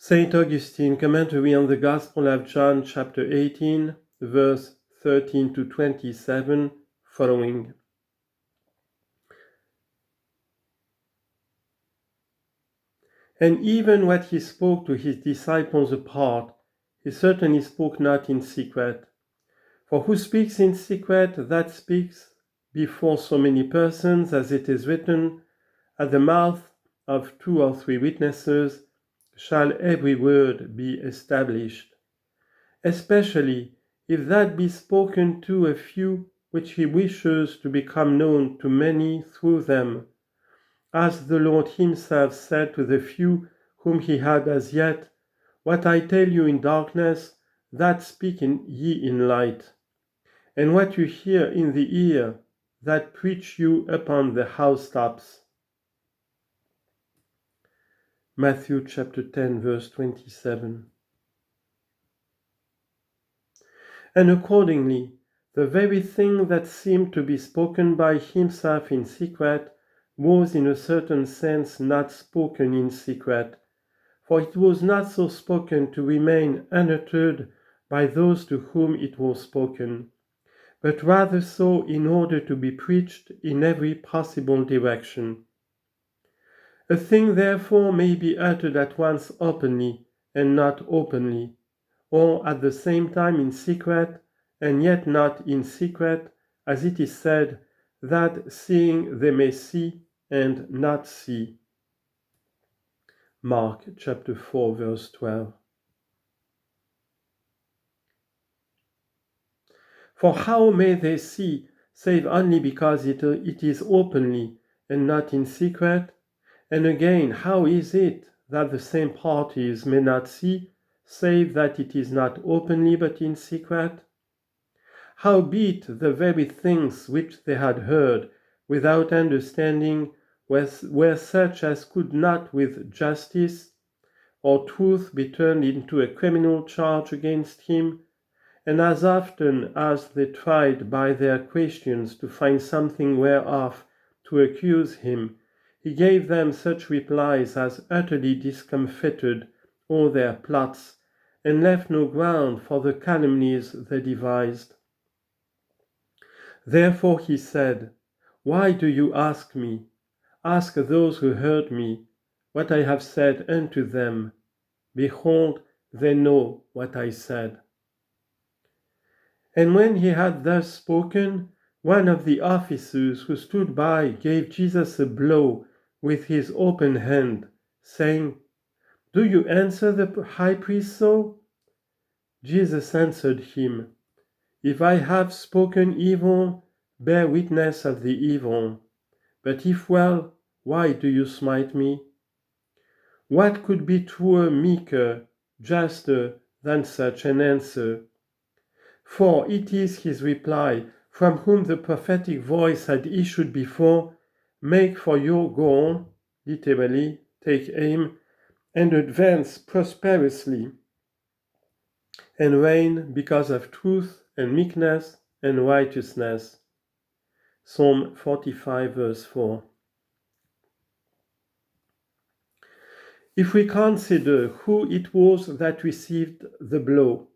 St. Augustine, commentary on the Gospel of John, chapter 18, verse 13 to 27, following. And even what he spoke to his disciples apart, he certainly spoke not in secret. For who speaks in secret, that speaks before so many persons, as it is written, at the mouth of 2 or 3 witnesses shall every word be established. Especially if that be spoken to a few which he wishes to become known to many through them, as the Lord himself said to the few whom he had as yet, What I tell you in darkness, that speak ye in light. And what you hear in the ear, that preach you upon the housetops. Matthew chapter 10, verse 27. And accordingly, the very thing that seemed to be spoken by himself in secret was in a certain sense not spoken in secret, for it was not so spoken to remain unuttered by those to whom it was spoken, but rather so in order to be preached in every possible direction. A thing therefore may be uttered at once openly and not openly, or at the same time in secret and yet not in secret, as it is said, that seeing they may see and not see. Mark chapter 4, verse 12. For how may they see, save only because it is openly and not in secret? And again, how is it that the same parties may not see, save that it is not openly but in secret? Howbeit the very things which they had heard without understanding were such as could not with justice or truth be turned into a criminal charge against him, and as often as they tried by their questions to find something whereof to accuse him, he gave them such replies as utterly discomfited all their plots, and left no ground for the calumnies they devised. Therefore he said, Why do you ask me? Ask those who heard me, what I have said unto them. Behold, they know what I said. And when he had thus spoken, one of the officers who stood by gave Jesus a blow with his open hand, saying, Do you answer the high priest so? Jesus answered him, If I have spoken evil, bear witness of the evil. But if well, why do you smite me? What could be truer, meeker, juster than such an answer? For it is his reply, from whom the prophetic voice had issued before, Make for your goal, literally, take aim, and advance prosperously, and reign because of truth and meekness and righteousness. Psalm 45, verse 4. If we consider who it was that received the blow,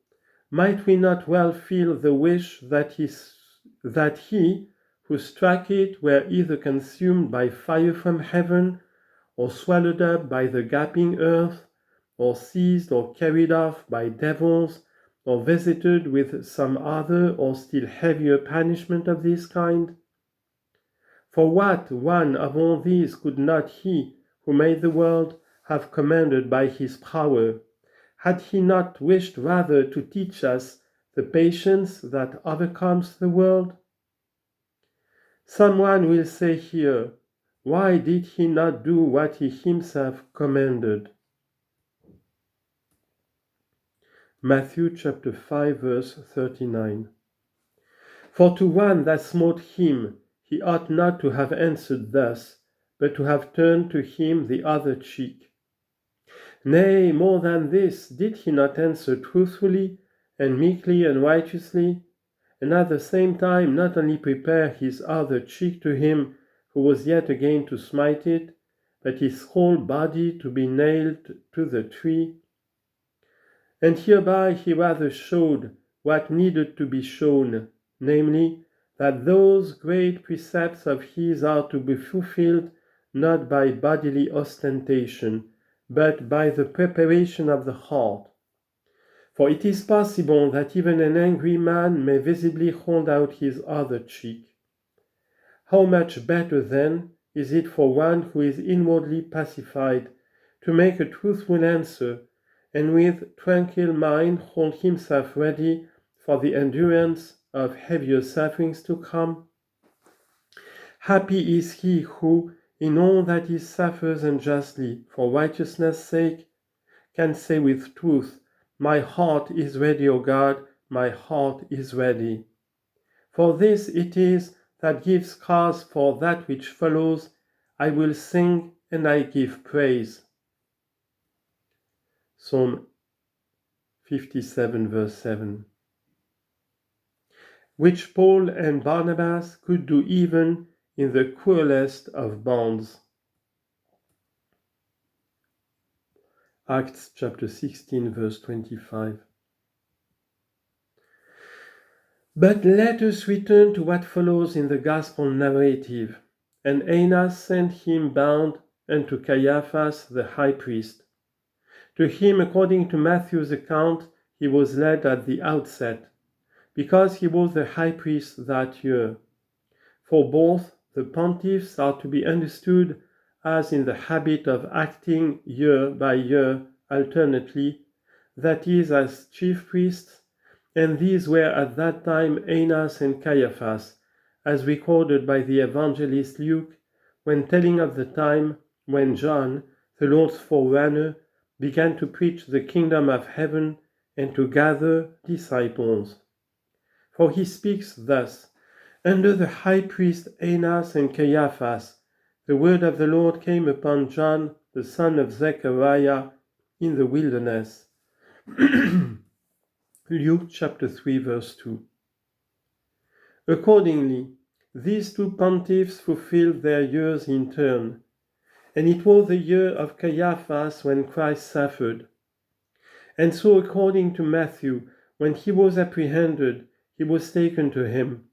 might we not well feel the wish that he who struck it were either consumed by fire from heaven, or swallowed up by the gaping earth, or seized or carried off by devils, or visited with some other or still heavier punishment of this kind? For what one of all these could not he who made the world have commanded by his power? Had he not wished rather to teach us the patience that overcomes the world? Someone will say here, why did he not do what he himself commanded? Matthew chapter 5, verse 39. For to one that smote him, he ought not to have answered thus, but to have turned to him the other cheek. Nay, more than this, did he not answer truthfully and meekly and righteously, and at the same time not only prepare his other cheek to him who was yet again to smite it, but his whole body to be nailed to the tree, And hereby he rather showed what needed to be shown, namely, that those great precepts of his are to be fulfilled not by bodily ostentation, but by the preparation of the heart. For it is possible that even an angry man may visibly hold out his other cheek. How much better, then, is it for one who is inwardly pacified to make a truthful answer, and with tranquil mind hold himself ready for the endurance of heavier sufferings to come? Happy is he who, in all that he suffers unjustly for righteousness' sake, can say with truth, "My heart is ready, O God, my heart is ready." For this it is that gives cause for that which follows, "I will sing and I give praise." Psalm 57 verse 7. Which Paul and Barnabas could do even in the cruelest of bonds. Acts chapter 16 verse 25. But let us return to what follows in the gospel narrative. And Annas sent him bound unto Caiaphas the high priest. To him, according to Matthew's account, he was led at the outset, because he was the high priest that year. For both the pontiffs are to be understood as in the habit of acting year by year alternately, that is, as chief priests, and these were at that time Annas and Caiaphas, as recorded by the evangelist Luke, when telling of the time when John, the Lord's forerunner, began to preach the kingdom of heaven and to gather disciples. For he speaks thus, "Under the high priest Annas and Caiaphas, the word of the Lord came upon John, the son of Zechariah, in the wilderness." Luke chapter 3 verse 2. Accordingly, these two pontiffs fulfilled their years in turn, and it was the year of Caiaphas when Christ suffered. And so, according to Matthew, when he was apprehended, he was taken to him.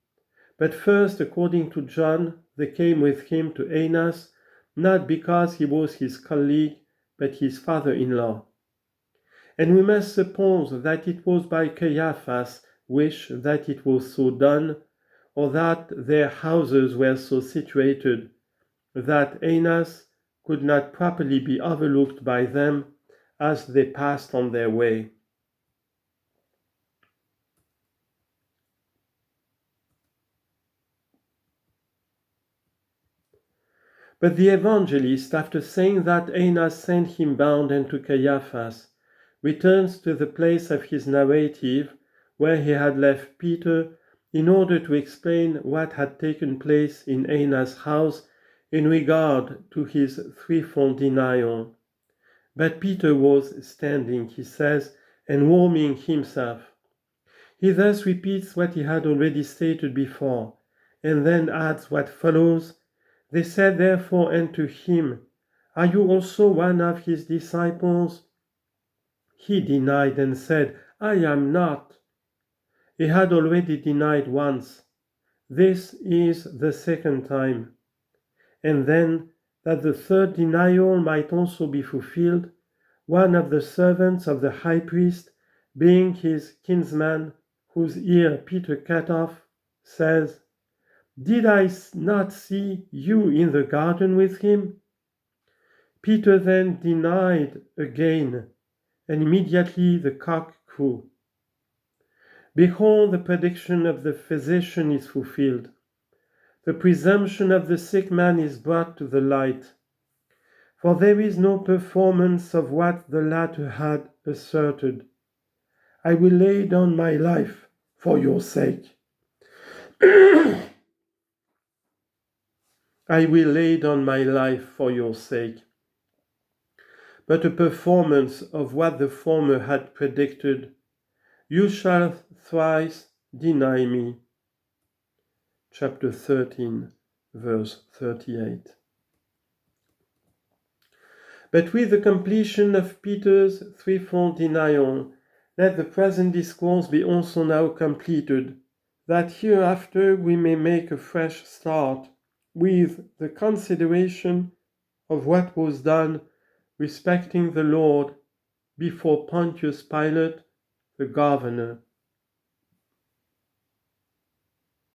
But first, according to John, they came with him to Annas, not because he was his colleague, but his father-in-law. And we must suppose that it was by Caiaphas' wish that it was so done, or that their houses were so situated, that Annas could not properly be overlooked by them as they passed on their way. But the evangelist, after saying that Annas sent him bound unto Caiaphas, returns to the place of his narrative where he had left Peter in order to explain what had taken place in Annas' house in regard to his threefold denial. But Peter was standing, he says, and warming himself. He thus repeats what he had already stated before, and then adds what follows. They said therefore unto him, "Are you also one of his disciples?" He denied and said, "I am not." He had already denied once. This is the second time. And then, that the third denial might also be fulfilled, one of the servants of the high priest, being his kinsman, whose ear Peter cut off, says, "Did I not see you in the garden with him?" Peter then denied again, and immediately the cock crew. Behold, the prediction of the physician is fulfilled. The presumption of the sick man is brought to the light. For there is no performance of what the latter had asserted. "I will lay down my life for your sake." I will lay down my life for your sake. But a performance of what the former had predicted. "You shall thrice deny me." Chapter 13, verse 38. But with the completion of Peter's threefold denial, let the present discourse be also now completed, that hereafter we may make a fresh start with the consideration of what was done respecting the Lord before Pontius Pilate, the governor.